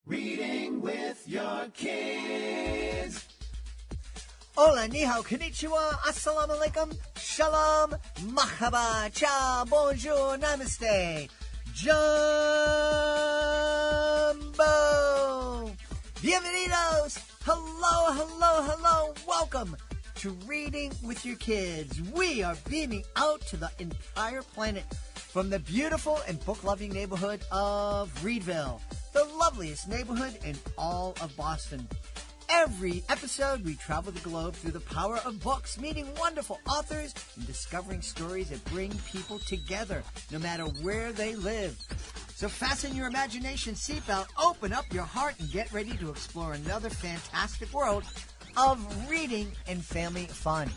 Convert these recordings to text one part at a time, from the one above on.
Reading with your kids. Hola, ni hao, konnichiwa, assalamu alaikum, shalom, mahaba, ciao, bonjour, namaste, jumbo, bienvenidos, hello, welcome to Reading with Your Kids. We are beaming out to the entire planet from the beautiful and book-loving neighborhood of Reedville, the loveliest neighborhood in all of Boston. Every episode, we travel the globe through the power of books, meeting wonderful authors and discovering stories that bring people together, no matter where they live. So fasten your imagination seatbelt, open up your heart, and get ready to explore another fantastic world of reading and family fun.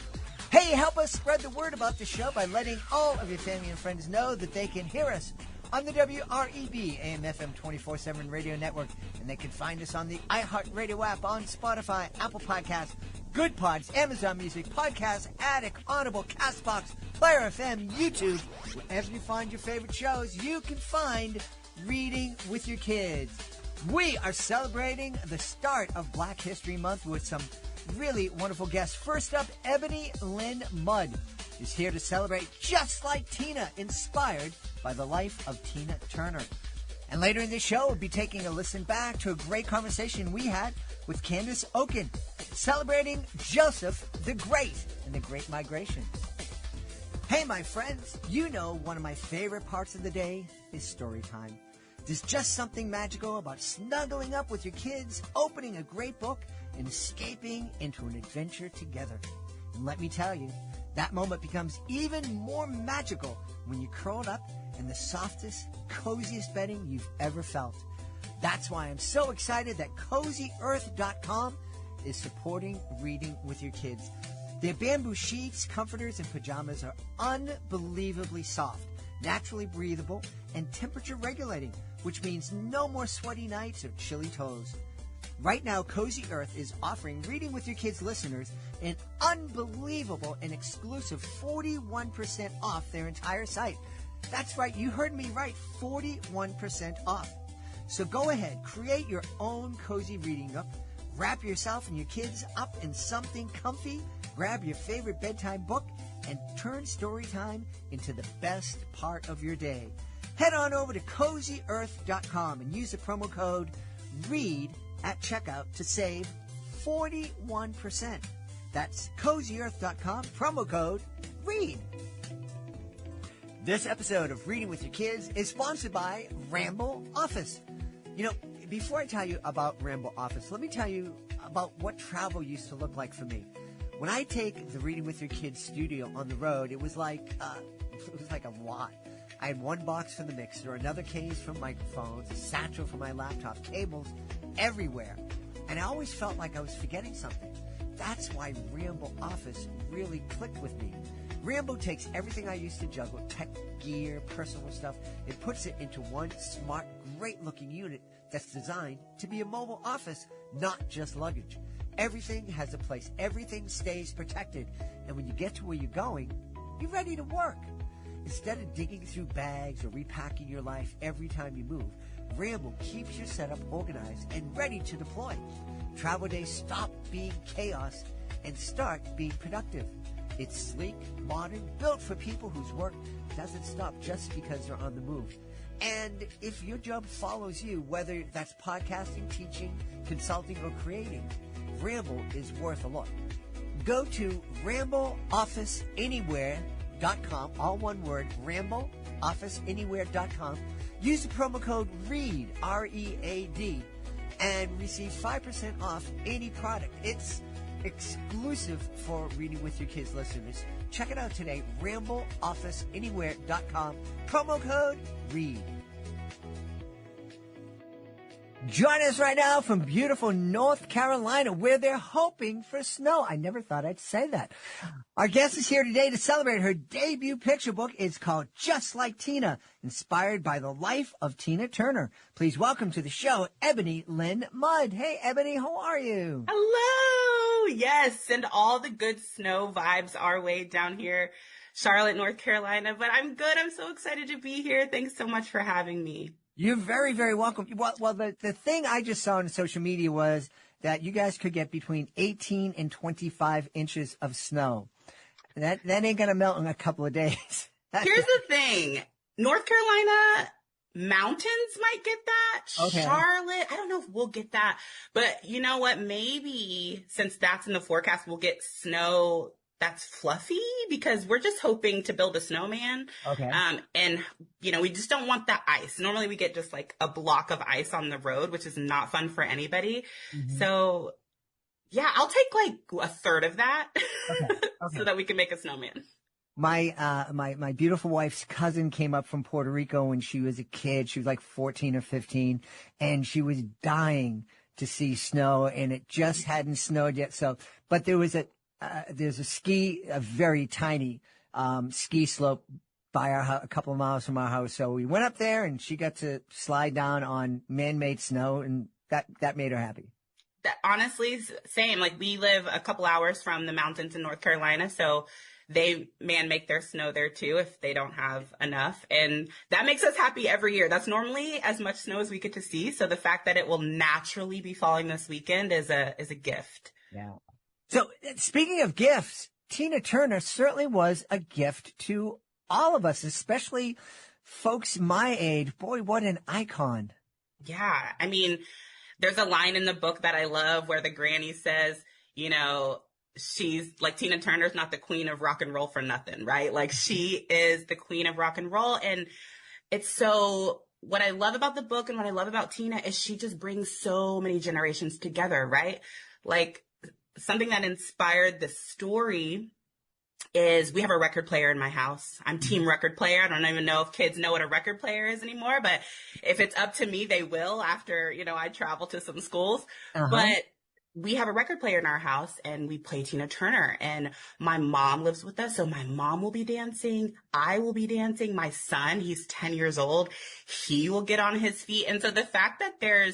Hey, help us spread the word about the show by letting all of your family and friends know that they can hear us on the WREB AM/FM 24/7 radio network, and they can find us on the iHeartRadio app, on Spotify, Apple Podcasts, Good Pods, Amazon Music, Podcast Addict, Audible, CastBox, Player FM, YouTube. Wherever you find your favorite shows, you can find Reading with Your Kids. We are celebrating the start of Black History Month with some really wonderful guests. First up, Ebony Lynn Mudd is here to celebrate Just Like Tina, inspired by the life of Tina Turner. And later in the show, we'll be taking a listen back to a great conversation we had with Candace Oaken, celebrating Joseph the Great and the Great Migration. Hey, my friends, you know one of my favorite parts of the day is story time. There's just something magical about snuggling up with your kids, opening a great book, and escaping into an adventure together. And let me tell you, that moment becomes even more magical when you're curled up in the softest, coziest bedding you've ever felt. That's why I'm so excited that CozyEarth.com is supporting Reading with Your Kids. Their bamboo sheets, comforters, and pajamas are unbelievably soft, naturally breathable, and temperature regulating, which means no more sweaty nights or chilly toes. Right now, Cozy Earth is offering Reading with Your Kids listeners an unbelievable and exclusive 41% off their entire site. That's right, you heard me right, 41% off. So go ahead, create your own cozy reading nook, wrap yourself and your kids up in something comfy, grab your favorite bedtime book, and turn story time into the best part of your day. Head on over to CozyEarth.com and use the promo code READ at checkout to save 41%. That's CozyEarth.com, promo code READ. This episode of Reading with Your Kids is sponsored by Ramble Office. You know, before I tell you about Ramble Office, let me tell you about what travel used to look like for me. When I take the Reading with Your Kids studio on the road, it was like a lot. I had one box for the mixer, another case for microphones, a satchel for my laptop, cables everywhere. And I always felt like I was forgetting something. That's why Ramble Office really clicked with me. Ramble takes everything I used to juggle, tech gear, personal stuff, and puts it into one smart, great-looking unit that's designed to be a mobile office, not just luggage. Everything has a place. Everything stays protected. And when you get to where you're going, you're ready to work. Instead of digging through bags or repacking your life every time you move, Ramble keeps your setup organized and ready to deploy. Travel days stop being chaos and start being productive. It's sleek, modern, built for people whose work doesn't stop just because they're on the move. And if your job follows you, whether that's podcasting, teaching, consulting, or creating, Ramble is worth a look. Go to RambleOfficeAnywhere.com, all one word, RambleOfficeAnywhere.com. Use the promo code READ, R-E-A-D, and receive 5% off any product. It's exclusive for Reading with Your Kids listeners. Check it out today, RambleOfficeAnywhere.com, promo code READ. Join us right now from beautiful North Carolina, where they're hoping for snow. I never thought I'd say that. Our guest is here today to celebrate her debut picture book. It's called Just Like Tina, inspired by the life of Tina Turner. Please welcome to the show, Ebony Lynn Mudd. Hey, Ebony, how are you? Hello. Yes, send all the good snow vibes our way down here, Charlotte, North Carolina. But I'm good. I'm so excited to be here. Thanks so much for having me. You're very, very welcome. Well, the thing I just saw on social media was that you guys could get between 18 and 25 inches of snow. That ain't gonna melt in a couple of days. Here's the thing. North Carolina mountains might get that. Okay. Charlotte, I don't know if we'll get that. But you know what? Maybe since that's in the forecast, we'll get snow that's fluffy because we're just hoping to build a snowman. Okay. And, we just don't want that ice. Normally we get just like a block of ice on the road, which is not fun for anybody. Mm-hmm. So, yeah, I'll take like a third of that Okay. so that we can make a snowman. My beautiful wife's cousin came up from Puerto Rico when she was a kid. She was like 14 or 15, and she was dying to see snow, and it just hadn't snowed yet. So, but there's a very tiny ski slope by our house, a couple of miles from our house. So we went up there, and she got to slide down on man-made snow, and that made her happy. That, honestly, same. Like, we live a couple hours from the mountains in North Carolina, so they make their snow there too if they don't have enough. And that makes us happy every year. That's normally as much snow as we get to see. So the fact that it will naturally be falling this weekend is a gift. Yeah. So speaking of gifts, Tina Turner certainly was a gift to all of us, especially folks my age. Boy, what an icon. Yeah. I mean, there's a line in the book that I love where the granny says, she's like, Tina Turner's not the queen of rock and roll for nothing, right? Like, she is the queen of rock and roll. And it's so, what I love about the book and what I love about Tina is she just brings so many generations together, right? Like, something that inspired the story is we have a record player in my house. I'm team record player. I don't even know if kids know what a record player is anymore, but if it's up to me, they will after, I travel to some schools. Uh-huh. But we have a record player in our house and we play Tina Turner, and my mom lives with us. So my mom will be dancing. I will be dancing. My son, he's 10 years old. He will get on his feet. And so the fact that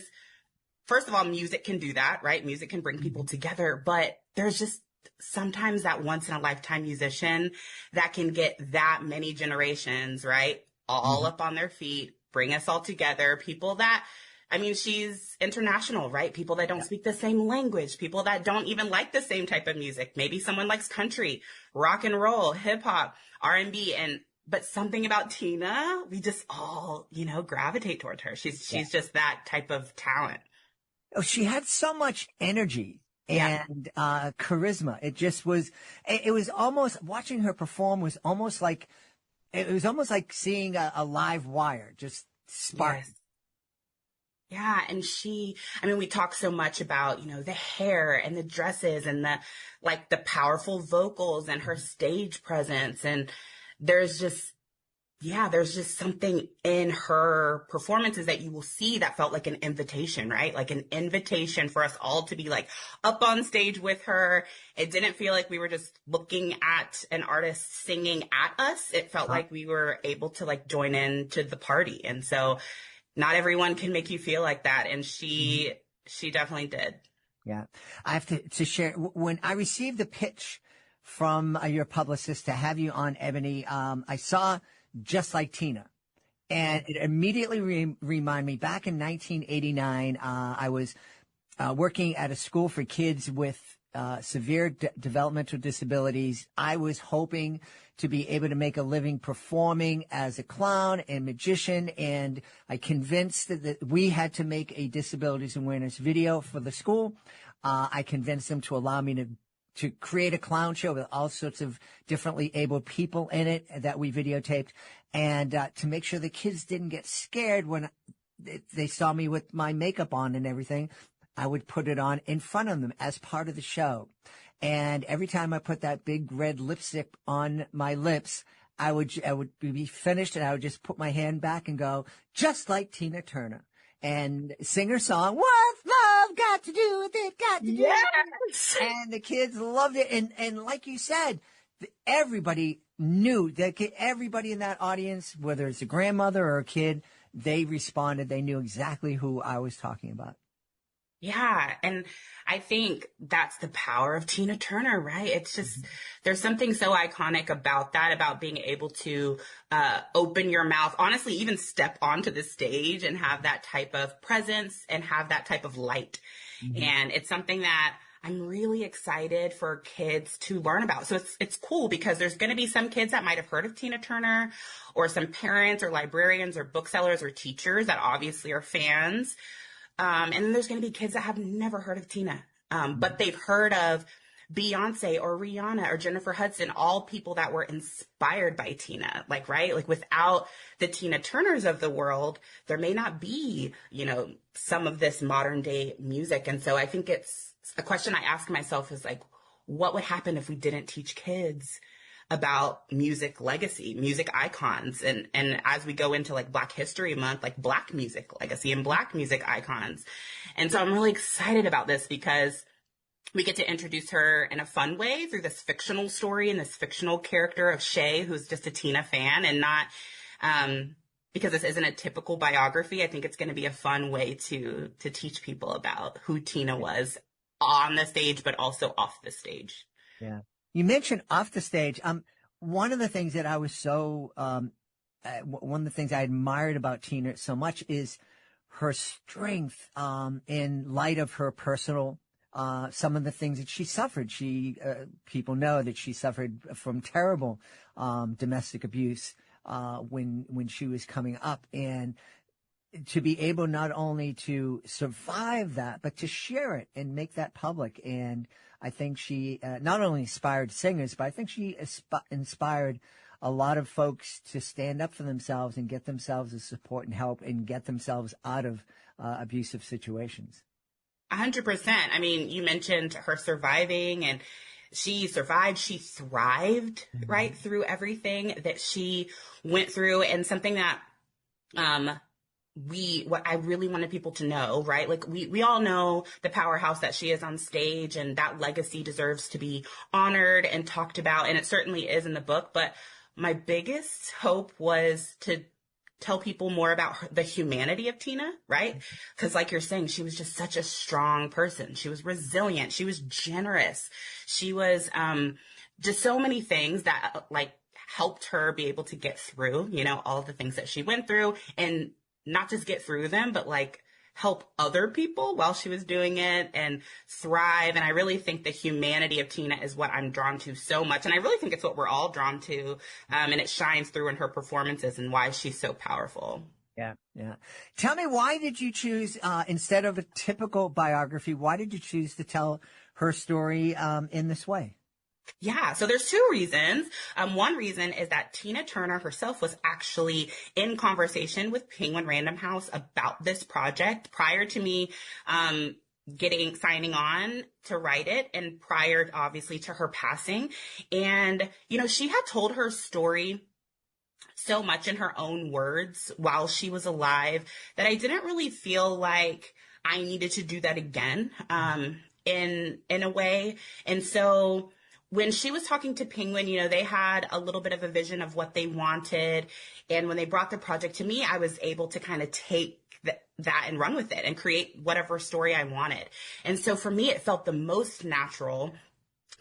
first of all, music can do that, right? Music can bring people together, but there's just sometimes that once in a lifetime musician that can get that many generations, right? All up on their feet, bring us all together. People that, she's international, right? People that don't speak the same language, people that don't even like the same type of music. Maybe someone likes country, rock and roll, hip hop, R&B, but something about Tina, we just all, gravitate towards her. She's just that type of talent. Oh, she had so much energy and charisma. It was almost, watching her perform was almost like, seeing a live wire, just spark. Yes. Yeah. And we talk so much about, the hair and the dresses and the powerful vocals and her stage presence. And there's just something in her performances that you will see that felt like an invitation, right? Like an invitation for us all to be like up on stage with her. It didn't feel like we were just looking at an artist singing at us. It felt like we were able to like join in to the party. And so not everyone can make you feel like that. And she definitely did. Yeah. I have to share, when I received the pitch from your publicist to have you on, Ebony, I saw Just Like Tina, and it immediately reminded me, back in 1989, I was working at a school for kids with severe developmental disabilities. I was hoping to be able to make a living performing as a clown and magician, and I convinced that we had to make a disabilities awareness video for the school. I convinced them to allow me to create a clown show with all sorts of differently abled people in it that we videotaped, and to make sure the kids didn't get scared when they saw me with my makeup on and everything. I would put it on in front of them as part of the show. And every time I put that big red lipstick on my lips, I would be finished, and I would just put my hand back and go, just like Tina Turner, and sing her song, "What's Love Got to Do with It, Got to Do with It." And the kids loved it. And like you said, everybody knew that, everybody in that audience, whether it's a grandmother or a kid, they responded. They knew exactly who I was talking about. Yeah. And I think that's the power of Tina Turner, right? It's just, there's something so iconic about that, about being able to open your mouth, honestly, even step onto the stage and have that type of presence and have that type of light. Mhm. And it's something that I'm really excited for kids to learn about. So it's cool because there's going to be some kids that might have heard of Tina Turner, or some parents or librarians or booksellers or teachers that obviously are fans. And then there's going to be kids that have never heard of Tina, but they've heard of Beyonce or Rihanna or Jennifer Hudson, all people that were inspired by Tina. Like, right? Like, without the Tina Turners of the world, there may not be, some of this modern day music. And so I think it's a question I ask myself is like, what would happen if we didn't teach kids about music legacy, music icons? And as we go into like Black History Month, like Black music legacy and Black music icons. And so I'm really excited about this because we get to introduce her in a fun way through this fictional story and this fictional character of Shay, who's just a Tina fan, and not, because this isn't a typical biography. I think it's going to be a fun way to teach people about who Tina was on the stage, but also off the stage. Yeah. You mentioned off the stage. One of the things that I was one of the things I admired about Tina so much is her strength, in light of her personal, some of the things that she suffered. People know that she suffered from terrible, domestic abuse, when she was coming up, and to be able not only to survive that, but to share it and make that public. And I think she not only inspired singers, but I think she inspired a lot of folks to stand up for themselves and get themselves the support and help and get themselves out of abusive situations. 100%. I mean, you mentioned her surviving, and she survived, she thrived, right, through everything that she went through. And something that, what I really wanted people to know, right? Like, we all know the powerhouse that she is on stage, and that legacy deserves to be honored and talked about. And it certainly is in the book. But my biggest hope was to tell people more about the humanity of Tina, right? Because like you're saying, she was just such a strong person. She was resilient. She was generous. She was, just so many things that like helped her be able to get through, all of the things that she went through, and not just get through them, but like help other people while she was doing it and thrive. And I really think the humanity of Tina is what I'm drawn to so much. And I really think it's what we're all drawn to. And it shines through in her performances and why she's so powerful. Yeah, yeah. Tell me, why did you choose, instead of a typical biography, why did you choose to tell her story in this way? Yeah, so there's two reasons. One reason is that Tina Turner herself was actually in conversation with Penguin Random House about this project prior to me signing on to write it, and prior, obviously, to her passing. And, she had told her story so much in her own words while she was alive that I didn't really feel like I needed to do that again, in a way. And so when she was talking to Penguin, they had a little bit of a vision of what they wanted. And when they brought the project to me, I was able to kind of take that and run with it and create whatever story I wanted. And so for me, it felt the most natural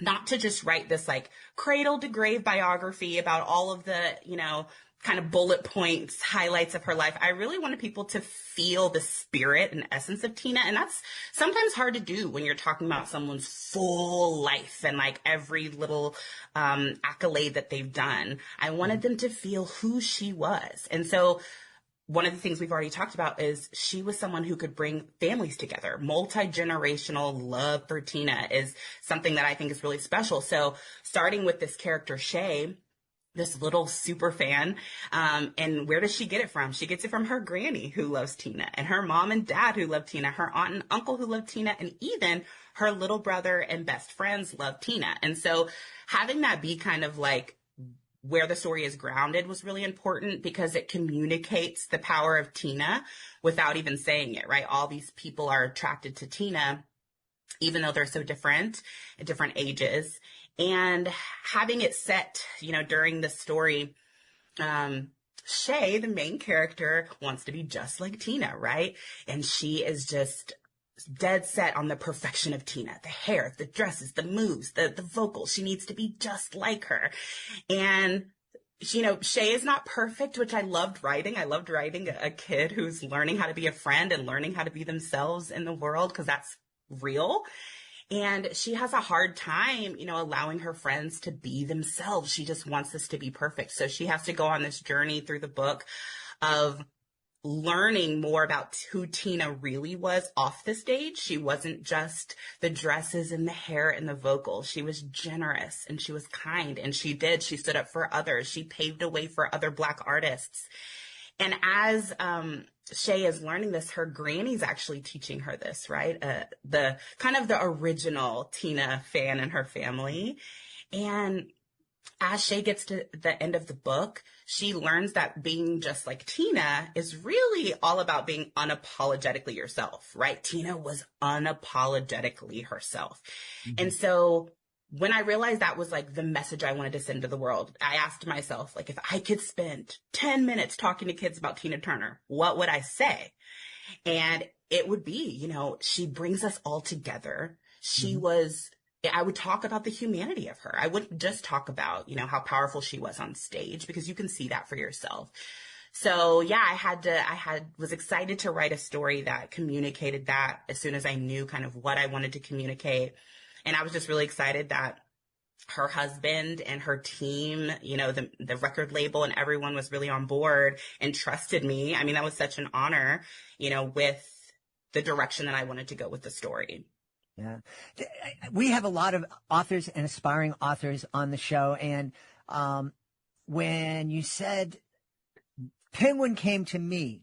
not to just write this like cradle to grave biography about all of the, kind of bullet points, highlights of her life. I really wanted people to feel the spirit and essence of Tina. And that's sometimes hard to do when you're talking about someone's full life and like every little accolade that they've done. I wanted them to feel who she was. And so one of the things we've already talked about is she was someone who could bring families together. Multi-generational love for Tina is something that I think is really special. So starting with this character, Shay, this little super fan. And where does she get it from? She gets it from her granny who loves Tina, and her mom and dad who love Tina, her aunt and uncle who love Tina, and even her little brother and best friends love Tina. And so having that be kind of like where the story is grounded was really important because it communicates the power of Tina without even saying it, right? All these people are attracted to Tina, even though they're so different at different ages. And having it set, during the story, Shay, the main character, wants to be just like Tina, right? And she is just dead set on the perfection of Tina, the hair, the dresses, the moves, the vocals. She needs to be just like her. And Shay is not perfect, which I loved writing. I loved writing a kid who's learning how to be a friend and learning how to be themselves in the world, because that's real. And she has a hard time, allowing her friends to be themselves. She just wants this to be perfect. So she has to go on this journey through the book of learning more about who Tina really was off the stage. She wasn't just the dresses and the hair and the vocals. She was generous and she was kind, and she stood up for others. She paved a way for other Black artists. And as Shay is learning this, her granny's actually teaching her this, right? The kind of the original Tina fan in her family. And as Shay gets to the end of the book, she learns that being just like Tina is really all about being unapologetically yourself, right? Tina was unapologetically herself. Mm-hmm. And so when I realized that was like the message I wanted to send to the world, I asked myself, like, if I could spend 10 minutes talking to kids about Tina Turner, what would I say? And it would be, she brings us all together. She was, I would talk about the humanity of her. I wouldn't just talk about, how powerful she was on stage, because you can see that for yourself. So yeah, I was excited to write a story that communicated that as soon as I knew kind of what I wanted to communicate. And I was just really excited that her husband and her team, the record label and everyone was really on board and trusted me. I mean, that was such an honor, with the direction that I wanted to go with the story. Yeah. We have a lot of authors and aspiring authors on the show. And when you said Penguin came to me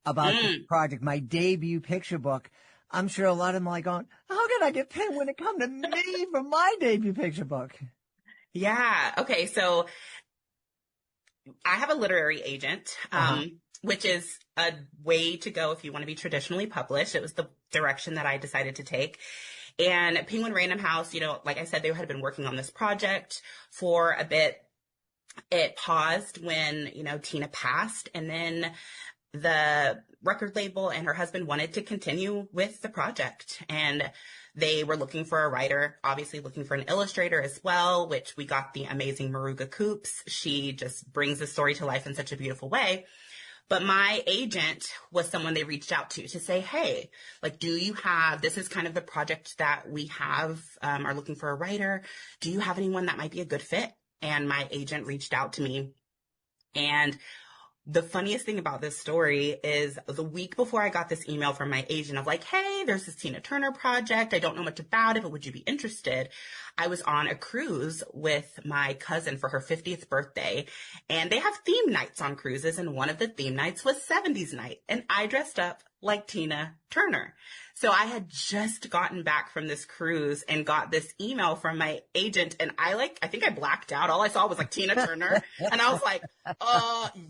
about this project, my debut picture book, I'm sure a lot of them are like going, how can I get Penguin to come to me for my debut picture book? Yeah. Okay. So I have a literary agent, which is a way to go if you want to be traditionally published. It was the direction that I decided to take. And Penguin Random House, like I said, they had been working on this project for a bit. It paused when, Tina passed, and then the record label and her husband wanted to continue with the project, and they were looking for a writer, obviously looking for an illustrator as well, which we got the amazing Maruga Coops. She just brings the story to life in such a beautiful way. But my agent was someone they reached out to say, hey, like, this is kind of the project that we have, are looking for a writer. Do you have anyone that might be a good fit? And my agent reached out to me. And the funniest thing about this story is the week before I got this email from my agent of like, hey, there's this Tina Turner project. I don't know much about it, but would you be interested? I was on a cruise with my cousin for her 50th birthday, and they have theme nights on cruises. And one of the theme nights was 70s night. And I dressed up like Tina Turner. So I had just gotten back from this cruise and got this email from my agent, and I think I blacked out. All I saw was like Tina Turner. And I was like,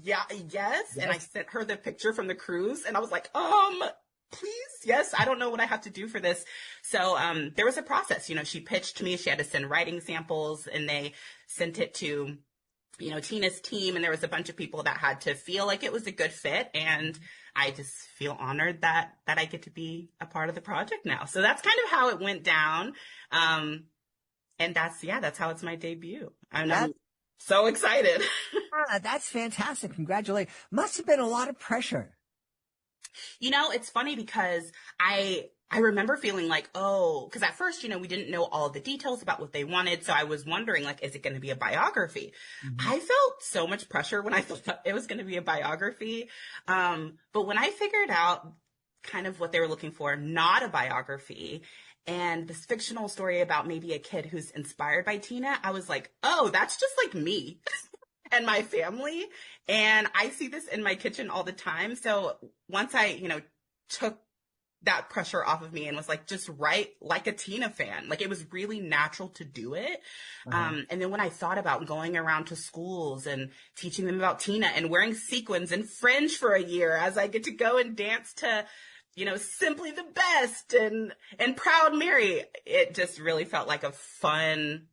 yes. And I sent her the picture from the cruise, and I was like, please, yes, I don't know what I have to do for this. So there was a process. She pitched to me. She had to send writing samples, and they sent it to, Tina's team. And there was a bunch of people that had to feel like it was a good fit. And I just feel honored that I get to be a part of the project now. So that's kind of how it went down. And that's how it's my debut. I'm so excited. That's fantastic. Congratulations. Must have been a lot of pressure. It's funny because I remember feeling like, because at first, we didn't know all the details about what they wanted. So I was wondering, like, is it going to be a biography? Mm-hmm. I felt so much pressure when I thought it was going to be a biography. But when I figured out kind of what they were looking for, not a biography, and this fictional story about maybe a kid who's inspired by Tina, I was like, oh, that's just like me and my family. And I see this in my kitchen all the time. So once I, took that pressure off of me and was like, just write like a Tina fan. Like, it was really natural to do it. And then when I thought about going around to schools and teaching them about Tina and wearing sequins and fringe for a year as I get to go and dance to, Simply the Best and Proud Mary, it just really felt like a fun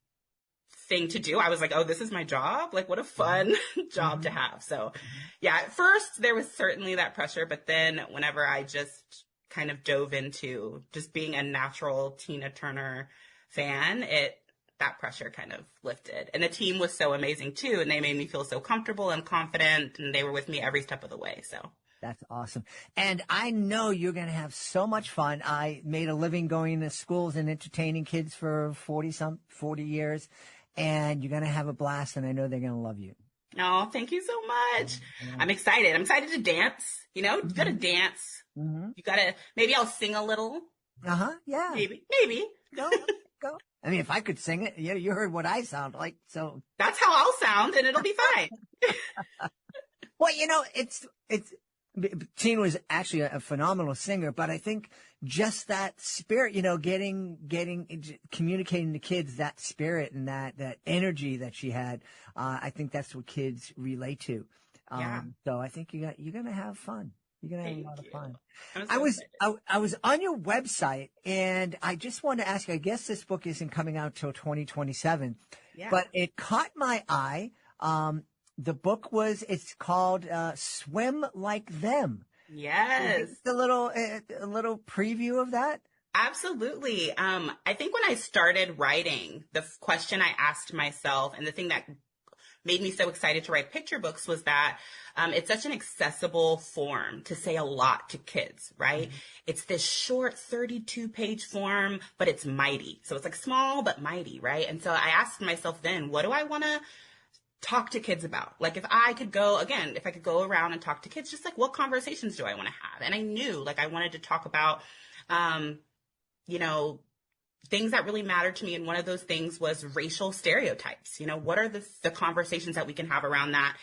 thing to do. I was like, oh, this is my job. Like, what a fun job to have. So yeah, at first there was certainly that pressure, but then whenever I just kind of dove into just being a natural Tina Turner fan, that pressure kind of lifted. And the team was so amazing too, and they made me feel so comfortable and confident, and they were with me every step of the way. So that's awesome. And I know you're going to have so much fun. I made a living going to schools and entertaining kids for 40 years, and you're going to have a blast, and I know they're going to love you. Oh, thank you so much. I'm excited. I'm excited to dance. You know, you got to dance. You got to, maybe I'll sing a little. Yeah. Maybe. Go. I mean, if I could sing it, you heard what I sound like, so. That's how I'll sound, and it'll be fine. Well, it's Tina was actually a phenomenal singer, but I think just that spirit, communicating to kids that spirit and that energy that she had, I think that's what kids relate to. So I think you're going to have fun. You're going to have a lot of fun. I was on your website, and I just wanted to ask you, I guess this book isn't coming out till 2027, but it caught my eye. The book it's called Swim Like Them. Yes. A little preview of that? Absolutely. I think when I started writing, the question I asked myself, and the thing that made me so excited to write picture books, was that it's such an accessible form to say a lot to kids, right? Mm-hmm. It's this short 32-page form, but it's mighty. So it's like small but mighty, right? And so I asked myself then, what do I want to talk to kids about? Like, if I could go around and talk to kids, just like, what conversations do I want to have? And I knew, like, I wanted to talk about, things that really mattered to me. And one of those things was racial stereotypes. What are the conversations that we can have around that?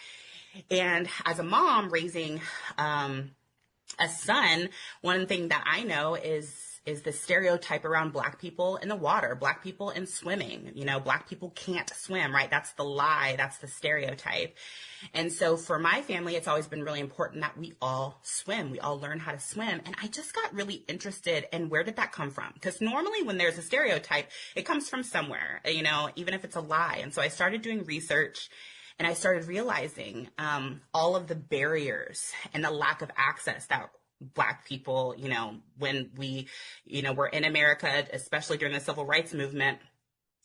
And as a mom raising a son, one thing that I know is the stereotype around Black people in the water, Black people in swimming. Black people can't swim, right? That's the lie. That's the stereotype. And so for my family, it's always been really important that we all swim. We all learn how to swim. And I just got really interested in, where did that come from? Because normally when there's a stereotype, it comes from somewhere, even if it's a lie. And so I started doing research, and I started realizing all of the barriers and the lack of access that Black people, when we, were in America, especially during the civil rights movement,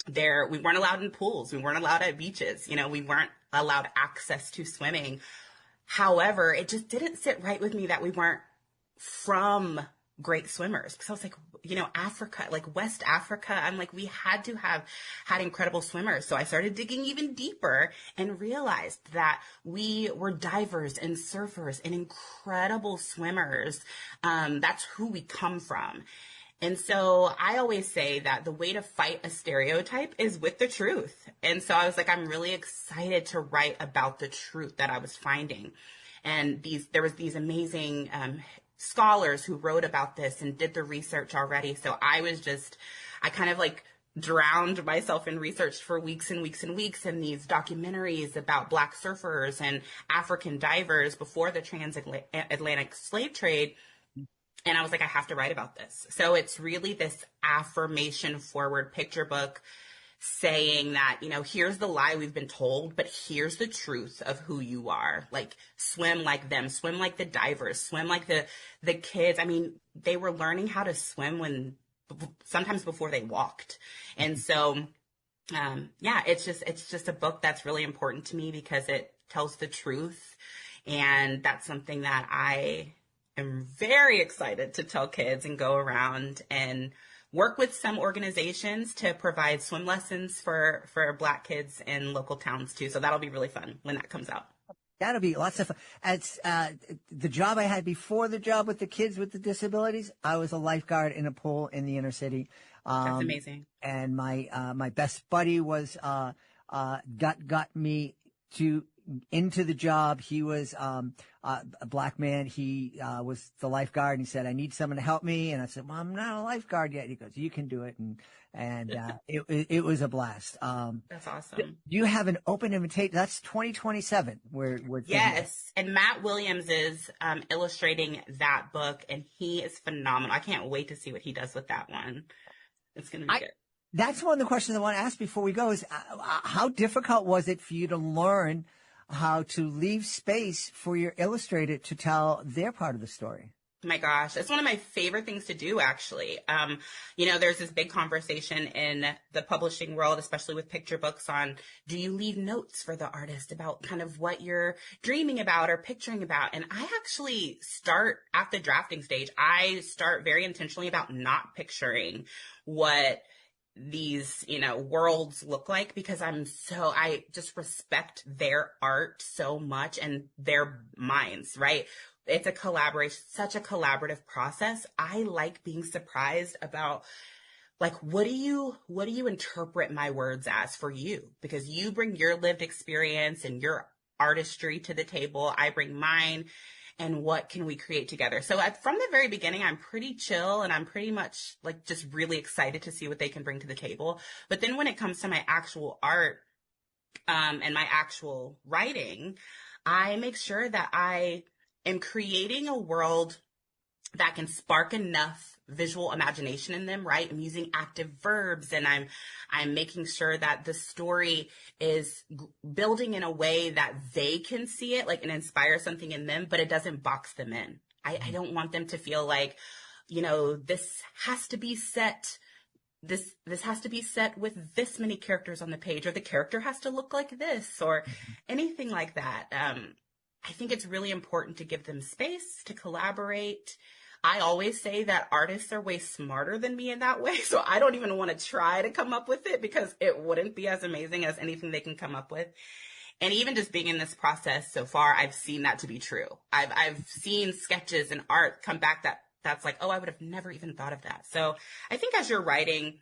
we weren't allowed in pools. We weren't allowed at beaches. We weren't allowed access to swimming. However, it just didn't sit right with me that we weren't from great swimmers. Because I was like, Africa, like West Africa, I'm like, we had to have had incredible swimmers. So I started digging even deeper and realized that we were divers and surfers and incredible swimmers. That's who we come from. And so I always say that the way to fight a stereotype is with the truth. And so I was like, I'm really excited to write about the truth that I was finding. And there was these amazing scholars who wrote about this and did the research already. So I kind of like drowned myself in research for weeks and weeks and weeks, in these documentaries about Black surfers and African divers before the transatlantic slave trade. And I was like, I have to write about this. So it's really this affirmation forward picture book saying that, here's the lie we've been told, but here's the truth of who you are. Like, swim like them, swim like the divers, swim like the kids. I mean, they were learning how to swim sometimes before they walked. And so, it's just a book that's really important to me because it tells the truth. And that's something that I am very excited to tell kids and go around and work with some organizations to provide swim lessons for Black kids in local towns too. So that'll be really fun when that comes out. That'll be lots of fun. It's the job I had before the job with the kids with the disabilities. I was a lifeguard in a pool in the inner city. That's amazing. And my best buddy was got me into the job. He was a Black man. He was the lifeguard, and he said, I need someone to help me. And I said, well, I'm not a lifeguard yet. He goes, you can do it. And it was a blast. That's awesome. You have an open invitation. That's 2027. Yes. And Matt Williams is illustrating that book, and he is phenomenal. I can't wait to see what he does with that one. It's going to be good. That's one of the questions I want to ask before we go is how difficult was it for you to learn how to leave space for your illustrator to tell their part of the story? My gosh, it's one of my favorite things to do, actually. There's this big conversation in the publishing world, especially with picture books, on do you leave notes for the artist about kind of what you're dreaming about or picturing about? And I actually start at the drafting stage. I start very intentionally about not picturing what these, worlds look like, because I just respect their art so much and their minds, right? It's a collaboration, such a collaborative process. I like being surprised about, like, what do you interpret my words as for you? Because you bring your lived experience and your artistry to the table. I bring mine. And what can we create together? So from the very beginning, I'm pretty chill, and I'm pretty much like just really excited to see what they can bring to the table. But then when it comes to my actual art, and my actual writing, I make sure that I am creating a world that can spark enough visual imagination in them, right? I'm using active verbs, and I'm making sure that the story is building in a way that they can see it, like, and inspire something in them, but it doesn't box them in. I don't want them to feel like, this has to be set. This has to be set with this many characters on the page, or the character has to look like this, or anything like that. I think it's really important to give them space to collaborate. I always say that artists are way smarter than me in that way, so I don't even want to try to come up with it, because it wouldn't be as amazing as anything they can come up with. And even just being in this process so far, I've seen that to be true. I've seen sketches and art come back that's like, oh, I would have never even thought of that. So I think as you're writing,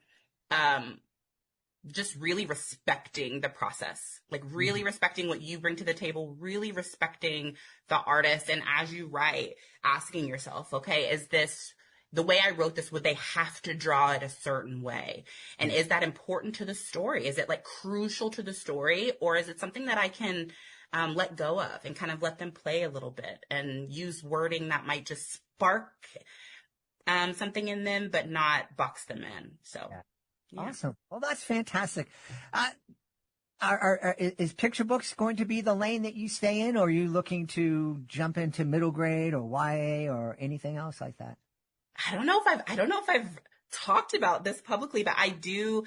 just really respecting the process, like really respecting what you bring to the table, really respecting the artist. And as you write, asking yourself, okay, is this the way I wrote this? Would they have to draw it a certain way? And is that important to the story? Is it like crucial to the story? Or is it something that I can let go of and kind of let them play a little bit and use wording that might just spark something in them, but not box them in? So. Yeah. Yeah. Awesome. Well, that's fantastic. Is picture books going to be the lane that you stay in, or are you looking to jump into middle grade or YA or anything else like that? I don't know if I've talked about this publicly, but I do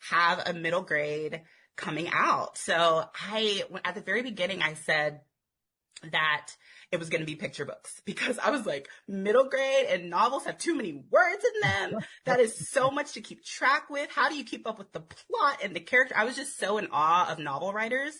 have a middle grade coming out. So at the very beginning, I said that it was going to be picture books, because I was like, middle grade and novels have too many words in them. That is so much to keep track with. How do you keep up with the plot and the character? I was just so in awe of novel writers,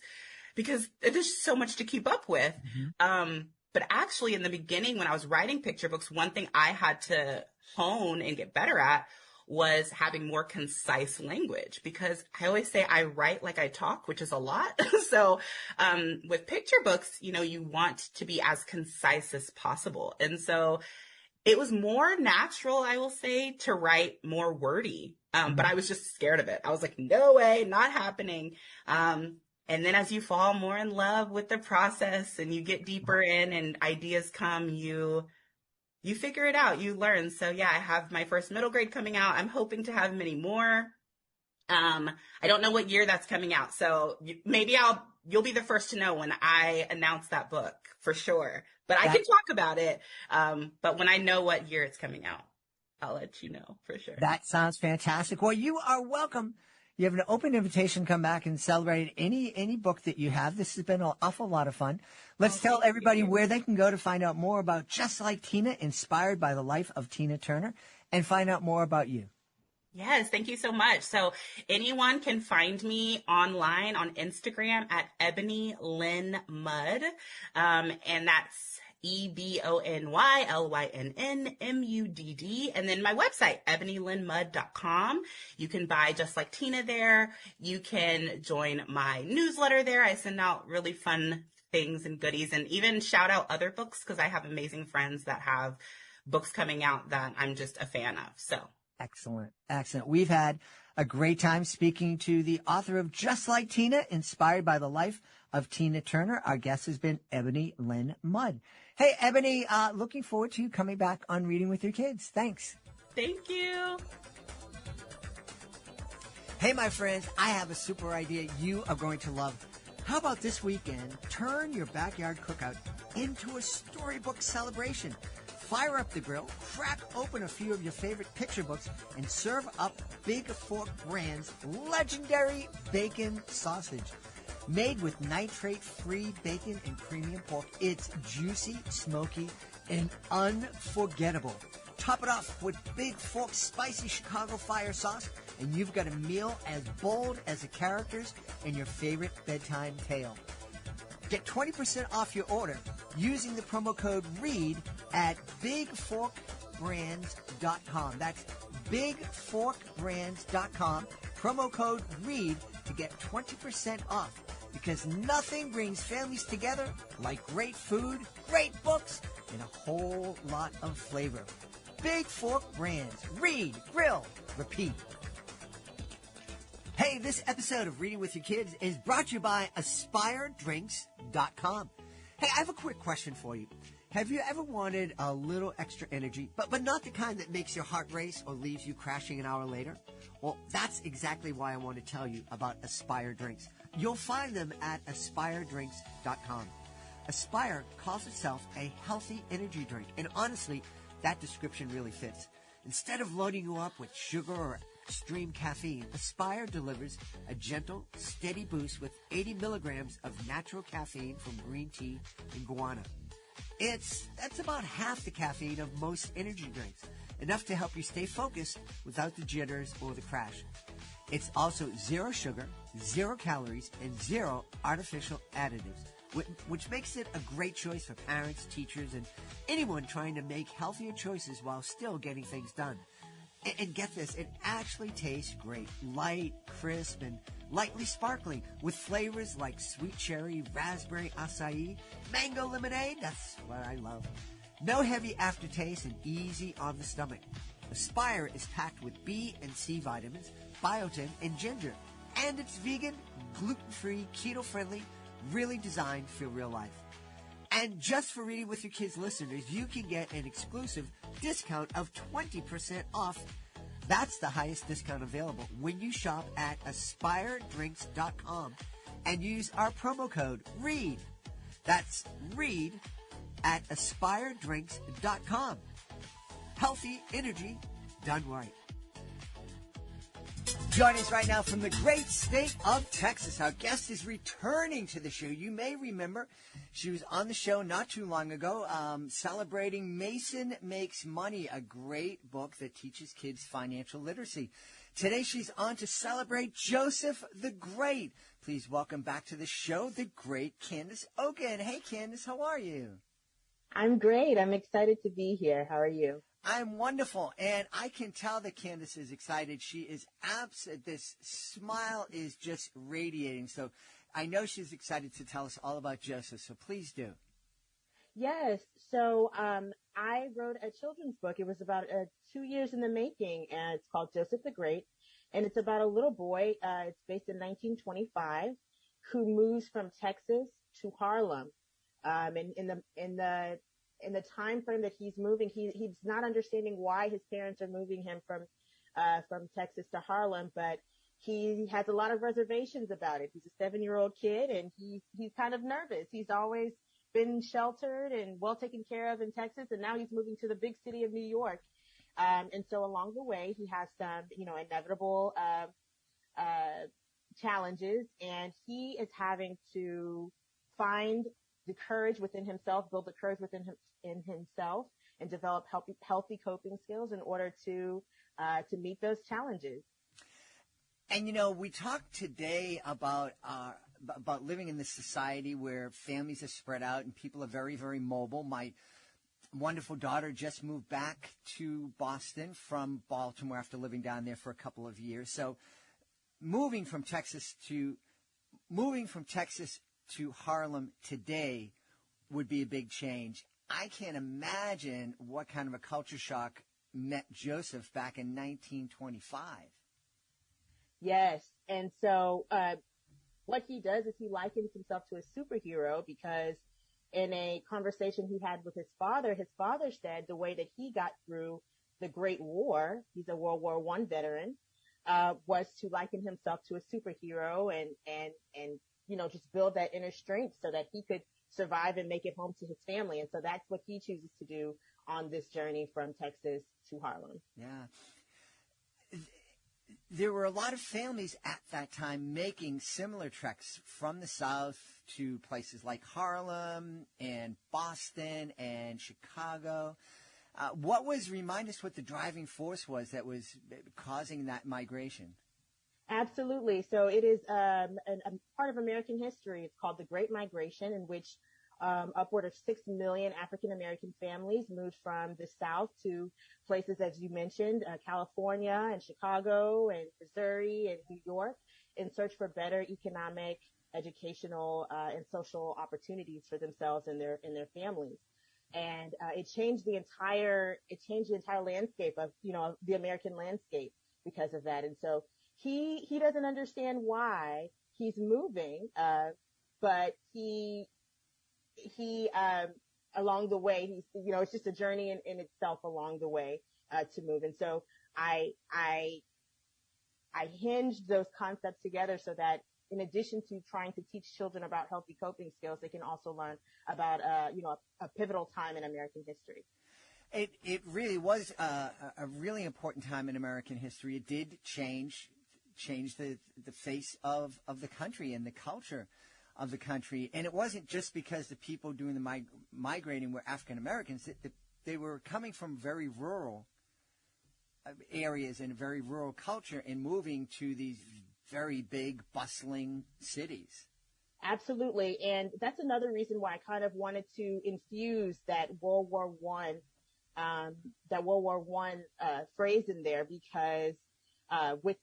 because there's so much to keep up with. But actually, in the beginning, when I was writing picture books, one thing I had to hone and get better at was having more concise language, because I always say I write like I talk, which is a lot. So with picture books, you want to be as concise as possible. And so it was more natural, I will say, to write more wordy. But I was just scared of it. I was like, no way, not happening. And then as you fall more in love with the process and you get deeper in and ideas come, you figure it out, you learn. So yeah, I have my first middle grade coming out. I'm hoping to have many more. I don't know what year that's coming out. So maybe you'll be the first to know when I announce that book, for sure. But I can talk about it. But when I know what year it's coming out, I'll let you know for sure. That sounds fantastic. Well, you are welcome. You have an open invitation. Come back and celebrate any book that you have. This has been an awful lot of fun. Let's tell everybody where they can go to find out more about Just Like Tina, inspired by the life of Tina Turner, and find out more about you. Yes, thank you so much. So anyone can find me online on Instagram at Ebony Lynn Mudd. And that's EbonyLynnMudd. And then my website, ebonylynnmudd.com. You can buy Just Like Tina there. You can join my newsletter there. I send out really fun things and goodies, and even shout out other books, because I have amazing friends that have books coming out that I'm just a fan of. So excellent. We've had a great time speaking to the author of Just Like Tina, inspired by the life of Tina Turner. Our guest has been Ebony Lynn Mudd. Hey, Ebony, looking forward to you coming back on Reading with Your Kids. Thanks. Thank you. Hey, my friends, I have a super idea you are going to love. How about this weekend, turn your backyard cookout into a storybook celebration? Fire up the grill, crack open a few of your favorite picture books, and serve up Big Fork Brand's legendary bacon sausage. Made with nitrate-free bacon and premium pork, it's juicy, smoky, and unforgettable. Top it off with Big Fork's spicy Chicago fire sauce, and you've got a meal as bold as the characters in your favorite bedtime tale. Get 20% off your order using the promo code READ at bigforkbrands.com. That's bigforkbrands.com. Promo code READ to get 20% off, because nothing brings families together like great food, great books, and a whole lot of flavor. Big Fork Brands. Read, grill, repeat. Hey, this episode of Reading with Your Kids is brought to you by AspireDrinks.com. Hey, I have a quick question for you. Have you ever wanted a little extra energy, but not the kind that makes your heart race or leaves you crashing an hour later? Well, that's exactly why I want to tell you about Aspire Drinks. You'll find them at AspireDrinks.com. Aspire calls itself a healthy energy drink, and honestly, that description really fits. Instead of loading you up with sugar or extreme caffeine, Aspire delivers a gentle, steady boost with 80 milligrams of natural caffeine from green tea and guarana. That's about half the caffeine of most energy drinks, enough to help you stay focused without the jitters or the crash. It's also zero sugar, 0 calories, and 0 artificial additives, which makes it a great choice for parents, teachers, and anyone trying to make healthier choices while still getting things done. And get this, it actually tastes great, light, crisp, and lightly sparkling, with flavors like sweet cherry, raspberry acai, mango lemonade. That's what I love. No heavy aftertaste and easy on the stomach. Aspire is packed with B and C vitamins, biotin, and ginger. And it's vegan, gluten-free, keto-friendly, really designed for real life. And just for Reading with Your Kids listeners, you can get an exclusive discount of 20% off. That's the highest discount available when you shop at AspireDrinks.com and use our promo code READ. That's READ at AspireDrinks.com. Healthy energy done right. Joining us right now from the great state of Texas, our guest is returning to the show. You may remember she was on the show not too long ago, celebrating Mason Makes Money, a great book that teaches kids financial literacy. Today she's on to celebrate Joseph the Great. Please welcome back to the show the great Candace Oaken. Hey, Candace, how are you? I'm great. I'm excited to be here. How are you? I'm wonderful, and I can tell that Candace is excited. She is this smile is just radiating. So I know she's excited to tell us all about Joseph, so please do. Yes. So I wrote a children's book. It was about 2 years in the making, and it's called Joseph the Great, and it's about a little boy. It's based in 1925, who moves from Texas to Harlem. And in the time frame that he's moving, he's not understanding why his parents are moving him from Texas to Harlem, but he has a lot of reservations about it. He's a 7-year-old kid, and he's kind of nervous. He's always been sheltered and well taken care of in Texas, and now he's moving to the big city of New York. And so along the way, he has some, inevitable challenges, and he is having to find the courage within himself, build the courage within himself, and develop healthy coping skills in order to meet those challenges. And we talked today about living in this society where families are spread out and people are very, very mobile. My wonderful daughter just moved back to Boston from Baltimore after living down there for a couple of years. So moving from Texas to Harlem today would be a big change. I can't imagine what kind of a culture shock met Joseph back in 1925. Yes. And so what he does is he likens himself to a superhero, because in a conversation he had with his father said the way that he got through the Great War, he's a World War I veteran, was to liken himself to a superhero and just build that inner strength so that he could survive and make it home to his family. And so that's what he chooses to do on this journey from Texas to Harlem. Yeah. There were a lot of families at that time making similar treks from the South to places like Harlem and Boston and Chicago. Remind us what the driving force was that was causing that migration? Absolutely. So it is a part of American history. It's called the Great Migration, in which upward of 6 million African American families moved from the South to places, as you mentioned, California and Chicago and Missouri and New York, in search for better economic, educational, and social opportunities for themselves and their families. And it changed the entire landscape of the American landscape because of that. And so he doesn't understand why he's moving, but he along the way, it's just a journey in itself along the way, to move. And so I hinged those concepts together so that in addition to trying to teach children about healthy coping skills, they can also learn about, a pivotal time in American history. It really was a really important time in American history. It did change the face of the country and the culture of the country. And it wasn't just because the people doing the migrating were African Americans. They were coming from very rural areas and a very rural culture and moving to these very big, bustling cities. Absolutely. And that's another reason why I kind of wanted to infuse that World War One phrase in there, because with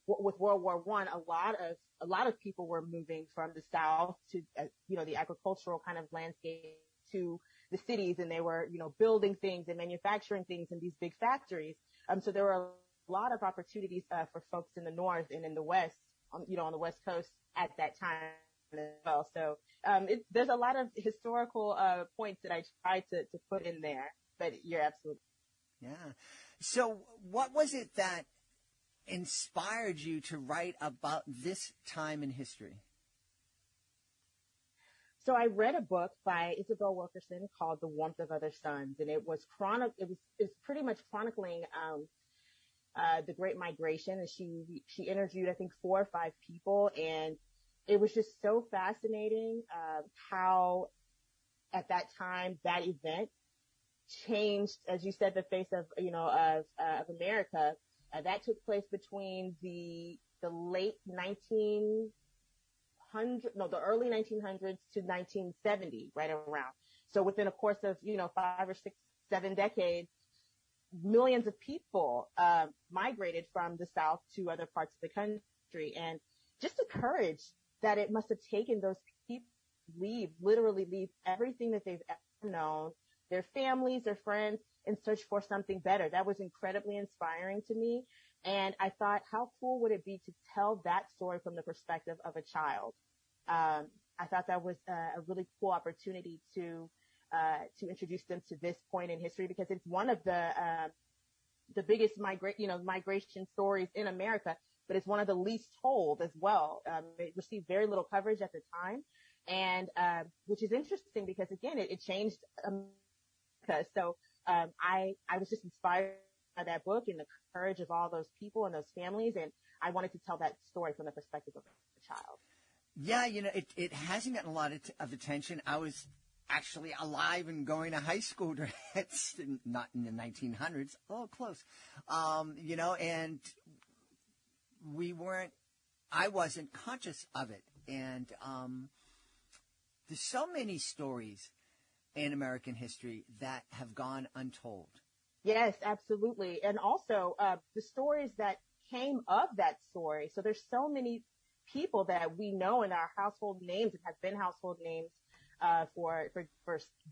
World War One, a lot of people were moving from the South to the agricultural kind of landscape to the cities, and they were building things and manufacturing things in these big factories. So there were a lot of opportunities for folks in the North and in the West, on the West Coast at that time as well. So there's a lot of historical points that I tried to put in there, but you're absolutely. Yeah. So what was it that inspired you to write about this time in history? So I read a book by Isabel Wilkerson called The Warmth of Other Suns, and it's pretty much chronicling the Great Migration. And she interviewed, I think, 4 or 5 people, and it was just so fascinating how at that time that event changed, as you said, the face of America. That took place between the early 1900s to 1970, right around. So within a course of 5 or 6, 7 decades, millions of people migrated from the South to other parts of the country, and just the courage that it must have taken those people literally leave everything that they've ever known, their families, their friends, in search for something better. That was incredibly inspiring to me. And I thought, how cool would it be to tell that story from the perspective of a child? I thought that was a really cool opportunity to introduce them to this point in history, because it's one of the biggest migration stories in America, but it's one of the least told as well. It received very little coverage at the time, and which is interesting because, again, it changed America. So I was just inspired by that book and the courage of all those people and those families, and I wanted to tell that story from the perspective of a child. Yeah, it hasn't gotten a lot of attention. I was actually alive and going to high school during not in the 1900s, close. And I wasn't conscious of it. And there's so many stories in American history that have gone untold. Yes, absolutely. And also the stories that came of that story. So there's so many people that we know in our household names and have been household names for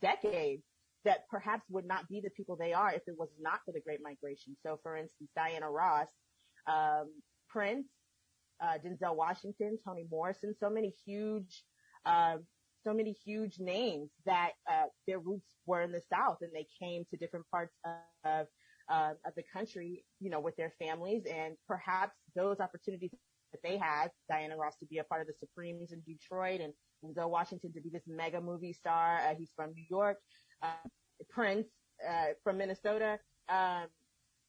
decades that perhaps would not be the people they are if it was not for the Great Migration. So, for instance, Diana Ross, Prince, Denzel Washington, Toni Morrison, so many huge names that their roots were in the South, and they came to different parts of the country, with their families, and perhaps those opportunities that they had, Diana Ross to be a part of the Supremes in Detroit, and Denzel Washington to be this mega movie star. He's from New York. Prince from Minnesota.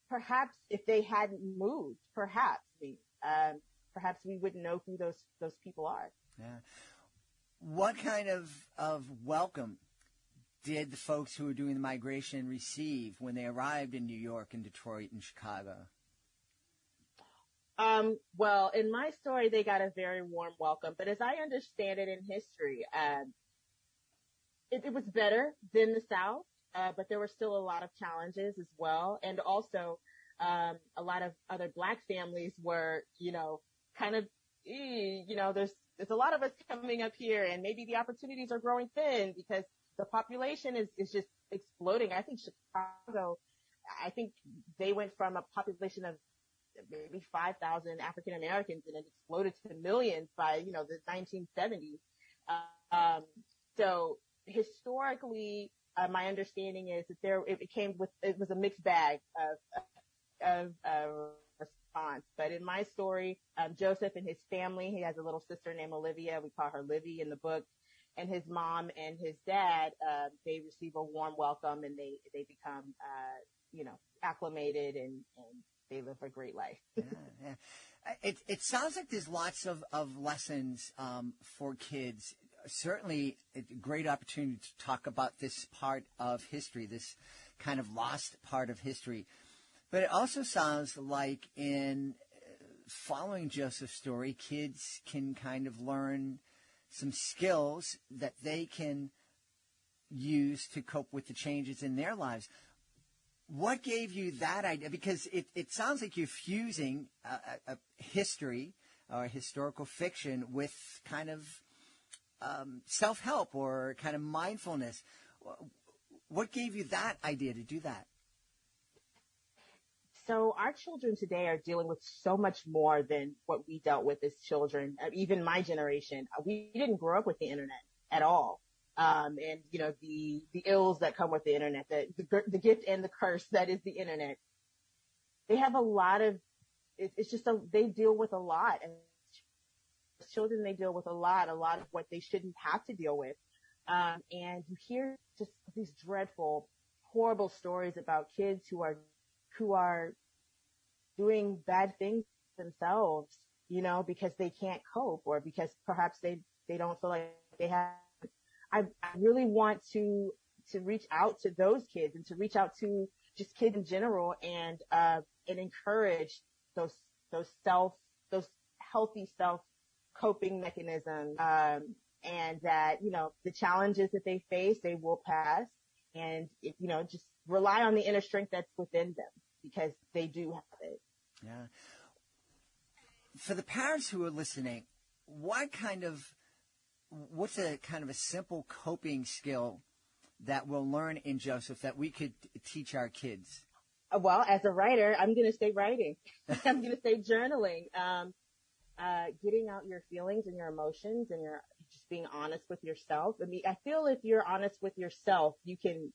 Perhaps if they hadn't moved, perhaps we wouldn't know who those people are. Yeah. What kind of welcome did the folks who were doing the migration receive when they arrived in New York and Detroit and Chicago? Well, in my story, they got a very warm welcome. But as I understand it in history, it was better than the South, but there were still a lot of challenges as well. And also, a lot of other Black families were, kind of, there's a lot of us coming up here, and maybe the opportunities are growing thin because the population is just exploding. I think Chicago, they went from a population of maybe 5,000 African Americans, and it exploded to millions by, the 1970s. So historically, my understanding is that it was a mixed bag of response. But in my story, Joseph and his family, he has a little sister named Olivia. We call her Livy in the book. And his mom and his dad, they receive a warm welcome, and they become, acclimated, and they live a great life. Yeah. It sounds like there's lots of lessons for kids. Certainly a great opportunity to talk about this part of history, this kind of lost part of history. But it also sounds like in following Joseph's story, kids can kind of learn some skills that they can use to cope with the changes in their lives. What gave you that idea? Because it sounds like you're fusing a history or historical fiction with kind of self-help or kind of mindfulness. What gave you that idea to do that? So our children today are dealing with so much more than what we dealt with as children. Even my generation, we didn't grow up with the internet at all. And the ills that come with the internet, the gift and the curse that is the internet. They have a lot of, they deal with a lot. And as children, they deal with a lot of what they shouldn't have to deal with. And you hear just these dreadful, horrible stories about kids who are doing bad things themselves, because they can't cope, or because perhaps they don't feel like they have. I really want to reach out to those kids, and to reach out to just kids in general, and encourage those healthy self coping mechanisms, and that, the challenges that they face, they will pass, and, just rely on the inner strength that's within them, because they do have it. Yeah. For the parents who are listening, what's a kind of a simple coping skill that we'll learn in Joseph that we could teach our kids? Well, as a writer, I'm going to say writing. I'm going to say journaling. Getting out your feelings and your emotions, and just being honest with yourself. I mean, I feel if you're honest with yourself, you can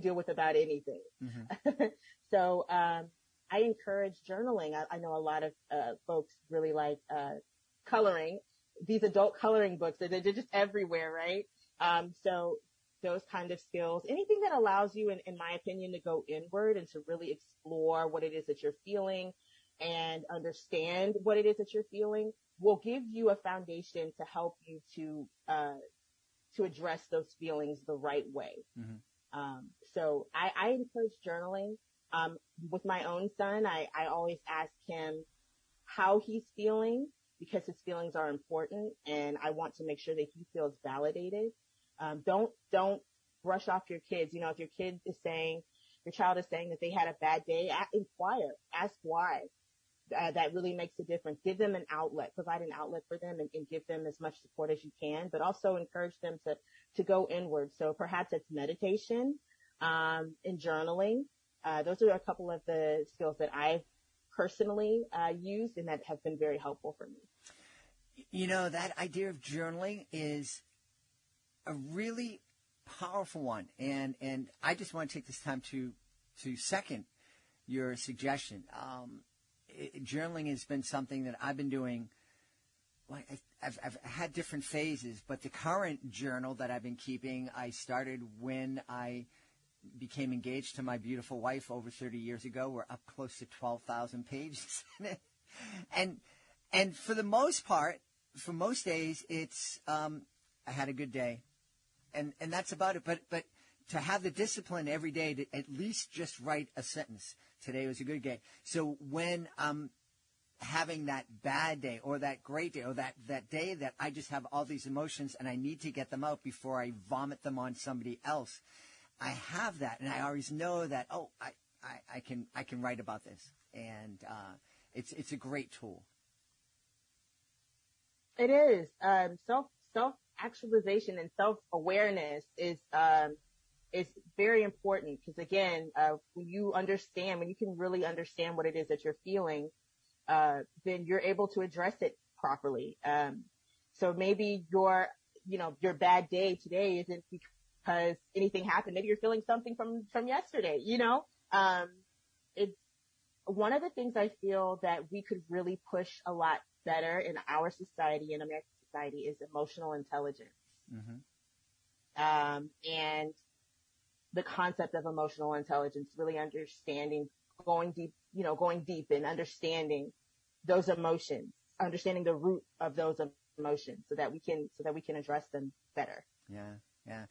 deal with about anything. Mm-hmm. So, I encourage journaling. I know a lot of folks really like coloring. These adult coloring books, they're just everywhere, right? So those kind of skills, anything that allows you, in my opinion, to go inward and to really explore what it is that you're feeling and understand what it is that you're feeling, will give you a foundation to help you to address those feelings the right way. Mm-hmm. So I encourage journaling. With my own son, I always ask him how he's feeling, because his feelings are important, and I want to make sure that he feels validated. Don't brush off your kids. If your child is saying that they had a bad day, inquire, ask why. That really makes a difference. Give them an outlet, provide an outlet for them, and give them as much support as you can, but also encourage them to go inward. So perhaps it's meditation, and journaling. Those are a couple of the skills that I've personally used, and that have been very helpful for me. That idea of journaling is a really powerful one, and I just want to take this time to second your suggestion. Journaling has been something that I've been doing. I've had different phases, but the current journal that I've been keeping, I started when I became engaged to my beautiful wife over 30 years ago. We're up close to 12,000 pages in it. And for the most part, for most days, it's I had a good day. And that's about it. But to have the discipline every day to at least just write a sentence. Today was a good day. So when I'm having that bad day or that great day or that day that I just have all these emotions and I need to get them out before I vomit them on somebody else, I have that. And I always know that, I can write about this. And it's a great tool. It is. Self-actualization and self-awareness is very important because, again, when you can really understand what it is that you're feeling, then you're able to address it properly. So maybe your bad day today isn't because anything happened. Maybe you're feeling something from yesterday, it's one of the things I feel that we could really push a lot better in our society, in American society, is emotional intelligence. Mm-hmm. And the concept of emotional intelligence, really understanding, going deep and understanding those emotions, understanding the root of those emotions so that we can address them better. Yeah.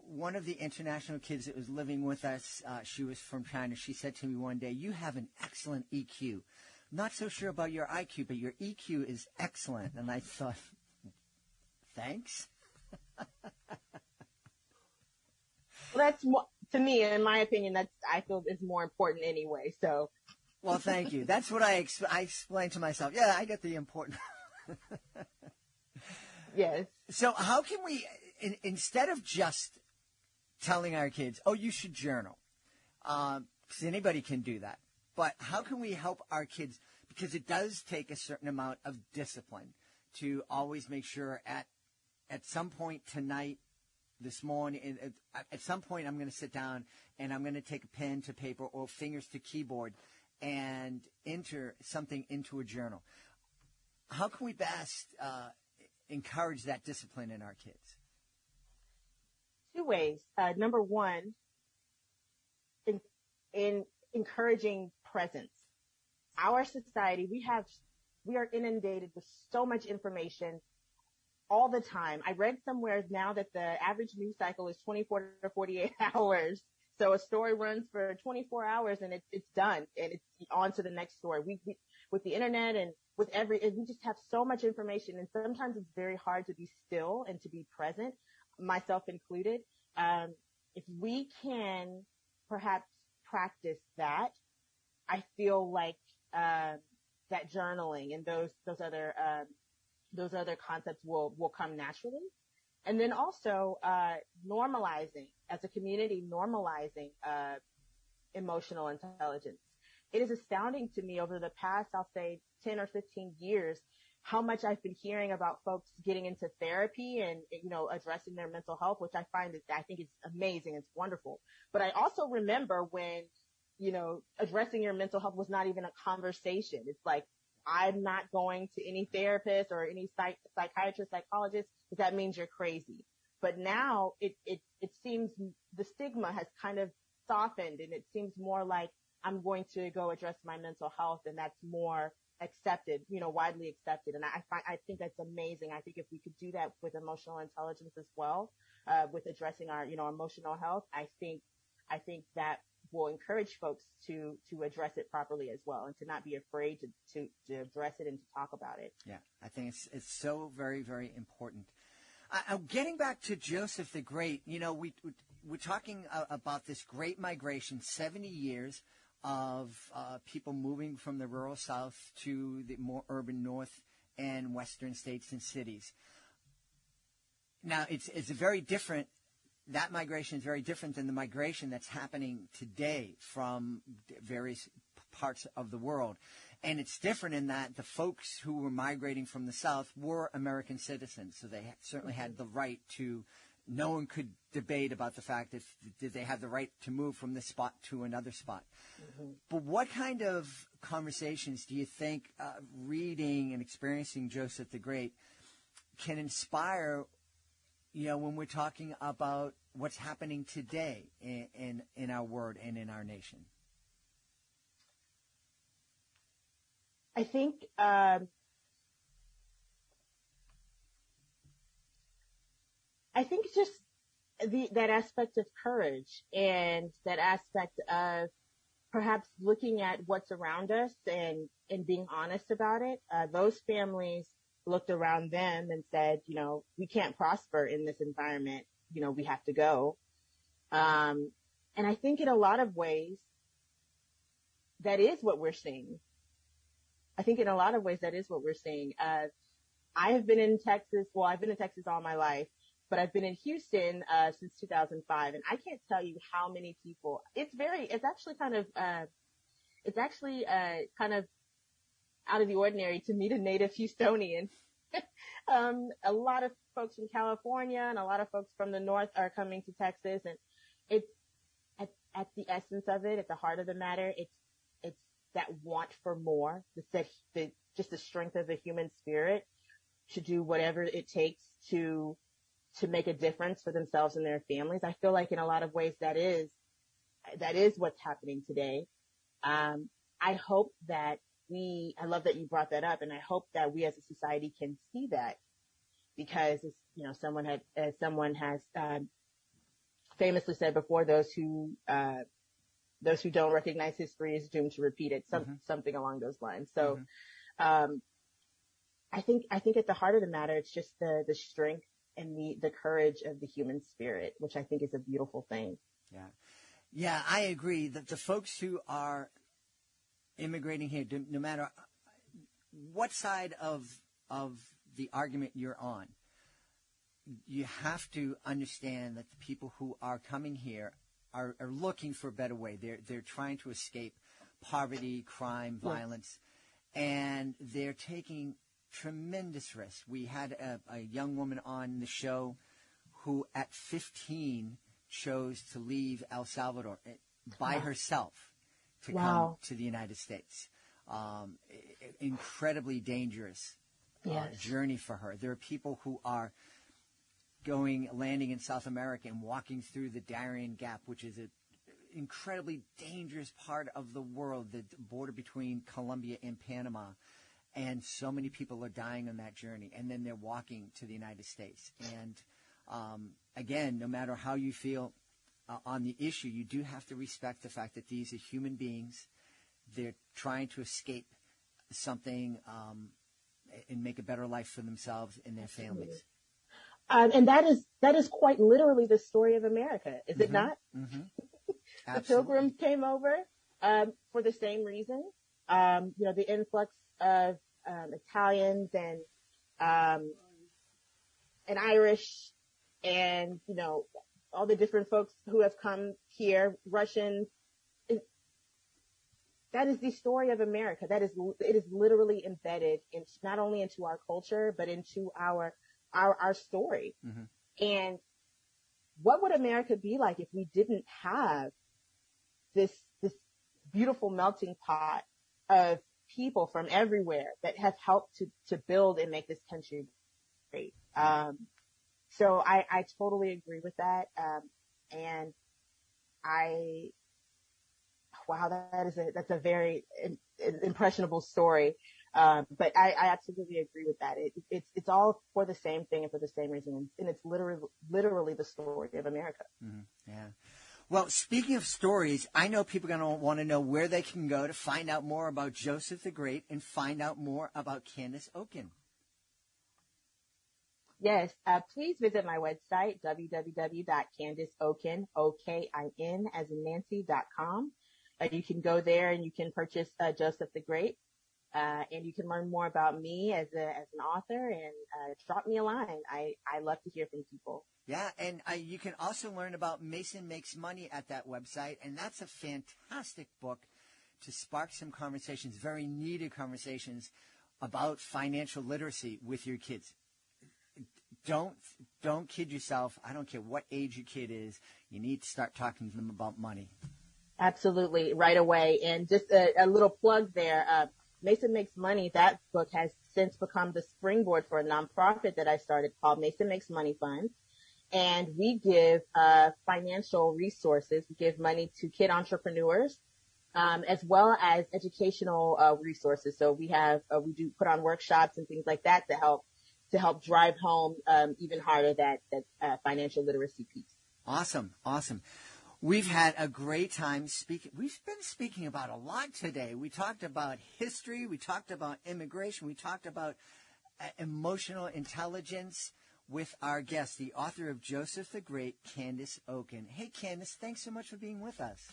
One of the international kids that was living with us, she was from China. She said to me one day, "You have an excellent EQ. Not so sure about your IQ, but your EQ is excellent." And I thought, thanks. Well, that's more, to me, in my opinion, I feel is more important anyway. So, well, thank you. That's what I explained to myself. Yeah, I get the important. Yes. So how can we, instead of just telling our kids, "Oh, you should journal," because anybody can do that, but how can we help our kids? Because it does take a certain amount of discipline to always make sure at some point tonight, this morning, at some point, I'm going to sit down and I'm going to take a pen to paper or fingers to keyboard and enter something into a journal. How can we best encourage that discipline in our kids? Two ways. Number one, in encouraging presence. Our society, we are inundated with so much information all the time. I read somewhere now that the average news cycle is 24 to 48 hours. So a story runs for 24 hours and it's done and it's on to the next story. We with the internet and we just have so much information, and sometimes it's very hard to be still and to be present, myself included. If we can perhaps practice that, I feel like that journaling and those other concepts will come naturally. And then also normalizing, as a community, emotional intelligence. It is astounding to me over the past, I'll say, 10 or 15 years, how much I've been hearing about folks getting into therapy and, addressing their mental health, which I think is amazing. It's wonderful. But I also remember when, addressing your mental health was not even a conversation. It's like, I'm not going to any therapist or any psychiatrist, psychologist, because that means you're crazy. But now it seems the stigma has kind of softened, and it seems more like I'm going to go address my mental health, and that's more accepted, widely accepted. And I think that's amazing. I think if we could do that with emotional intelligence as well, with addressing our, emotional health, I think that will encourage folks to address it properly as well, and to not be afraid to address it and to talk about it. Yeah, I think it's so very, very important. Getting back to Joseph the Great, we're talking about this great migration, 70 years of people moving from the rural South to the more urban North and Western states and cities. Now, it's very different. That migration is very different than the migration that's happening today from various parts of the world. And it's different in that the folks who were migrating from the South were American citizens, so they certainly had the right to. No one could debate about the fact that did they have the right to move from this spot to another spot. Mm-hmm. But what kind of conversations do you think reading and experiencing Joseph the Great can inspire when we're talking about what's happening today in our world and in our nation? I think just that aspect of courage and that aspect of perhaps looking at what's around us and being honest about it. Those families looked around them and said, we can't prosper in this environment. We have to go. And I think in a lot of ways, that is what we're seeing. I have been in Texas. Well, I've been in Texas all my life, but I've been in Houston since 2005, and I can't tell you how many people. It's actually kind of out of the ordinary to meet a native Houstonian. A lot of folks from California and a lot of folks from the north are coming to Texas, and it's at the essence of it, at the heart of the matter, it's that want for more, just the strength of the human spirit to do whatever it takes to make a difference for themselves and their families. I feel like in a lot of ways that is what's happening today. I hope that I love that you brought that up, and I hope that we as a society can see that, because someone has famously said before, those who don't recognize history is doomed to repeat it, something along those lines. So, I think at the heart of the matter, it's just the strength and the courage of the human spirit, which I think is a beautiful thing. Yeah, I agree that the folks who are immigrating here, no matter what side of the argument you're on, you have to understand that the people who are coming here are looking for a better way. They're trying to escape poverty, crime, violence, and they're taking tremendous risks. We had a young woman on the show who at 15 chose to leave El Salvador by herself to come to the United States. Incredibly dangerous journey for her. There are people who are landing in South America and walking through the Darien Gap, which is an incredibly dangerous part of the world, the border between Colombia and Panama. And so many people are dying on that journey. And then they're walking to the United States. And again, no matter how you feel on the issue, you do have to respect the fact that these are human beings. They're trying to escape something and make a better life for themselves and their families. And that is quite literally the story of America, is it not? The Pilgrims came over for the same reason. The influx of Italians and Irish and all the different folks who have come here, Russians. That is the story of America. It is literally embedded in not only into our culture but into our story. And what would America be like if we didn't have this beautiful melting pot of people from everywhere that have helped to build and make this country great? So I totally agree with that. And that's a very impressionable story. But I absolutely agree with that. It's all for the same thing and for the same reason. And it's literally the story of America. Yeah. Well, speaking of stories, I know people are going to want to know where they can go to find out more about Joseph the Great and find out more about Candace Oaken. Yes, please visit my website, www.candaceoaken, O-K-I-N, as in Nancy.com. You can go there and you can purchase Joseph the Great, and you can learn more about me as an author, and drop me a line. I love to hear from people. Yeah, and you can also learn about Mason Makes Money at that website, and that's a fantastic book to spark some conversations, very needed conversations about financial literacy with your kids. Don't kid yourself. I don't care what age your kid is. You need to start talking to them about money. Absolutely, right away. And just a little plug there. Mason Makes Money, that book has since become the springboard for a nonprofit that I started called Mason Makes Money Fund. And we give financial resources. We give money to kid entrepreneurs, as well as educational resources. So we do put on workshops and things like that to help drive home even harder that financial literacy piece. Awesome. We've had a great time speaking. We've been speaking about a lot today. We talked about history. We talked about immigration. We talked about emotional intelligence with our guest, the author of Joseph the Great, Candace Oaken. Hey, Candace, thanks so much for being with us.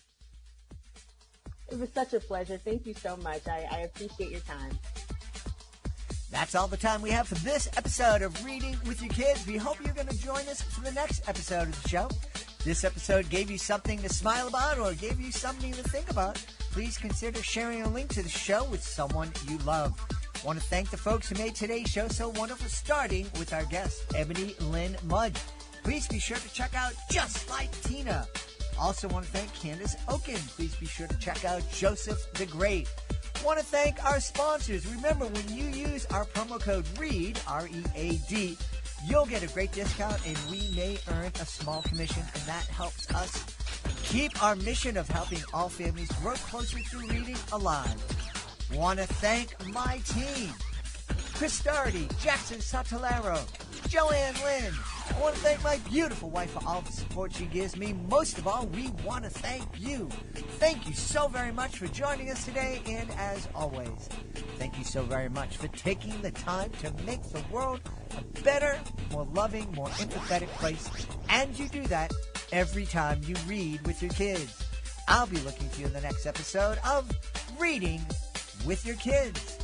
It was such a pleasure. Thank you so much. I appreciate your time. That's all the time we have for this episode of Reading with Your Kids. We hope you're going to join us for the next episode of the show. This episode gave you something to smile about or gave you something to think about. Please consider sharing a link to the show with someone you love. I want to thank the folks who made today's show so wonderful, starting with our guest, Ebony Lynn Mudd. Please be sure to check out Just Like Tina. Also want to thank Candace Oaken. Please be sure to check out Joseph the Great. Want to thank our sponsors. Remember, when you use our promo code READ, R-E-A-D, you'll get a great discount, and we may earn a small commission, and that helps us keep our mission of helping all families grow closer through reading alive. Want to thank my team, Chris Doherty, Jackson Sotelaro, Joanne Lynn. I want to thank my beautiful wife for all the support she gives me. Most of all, we want to thank you. Thank you so very much for joining us today, and as always, thank you so very much for taking the time to make the world a better, more loving, more empathetic place. And you do that every time you read with your kids. I'll be looking for you in the next episode of Reading with Your Kids.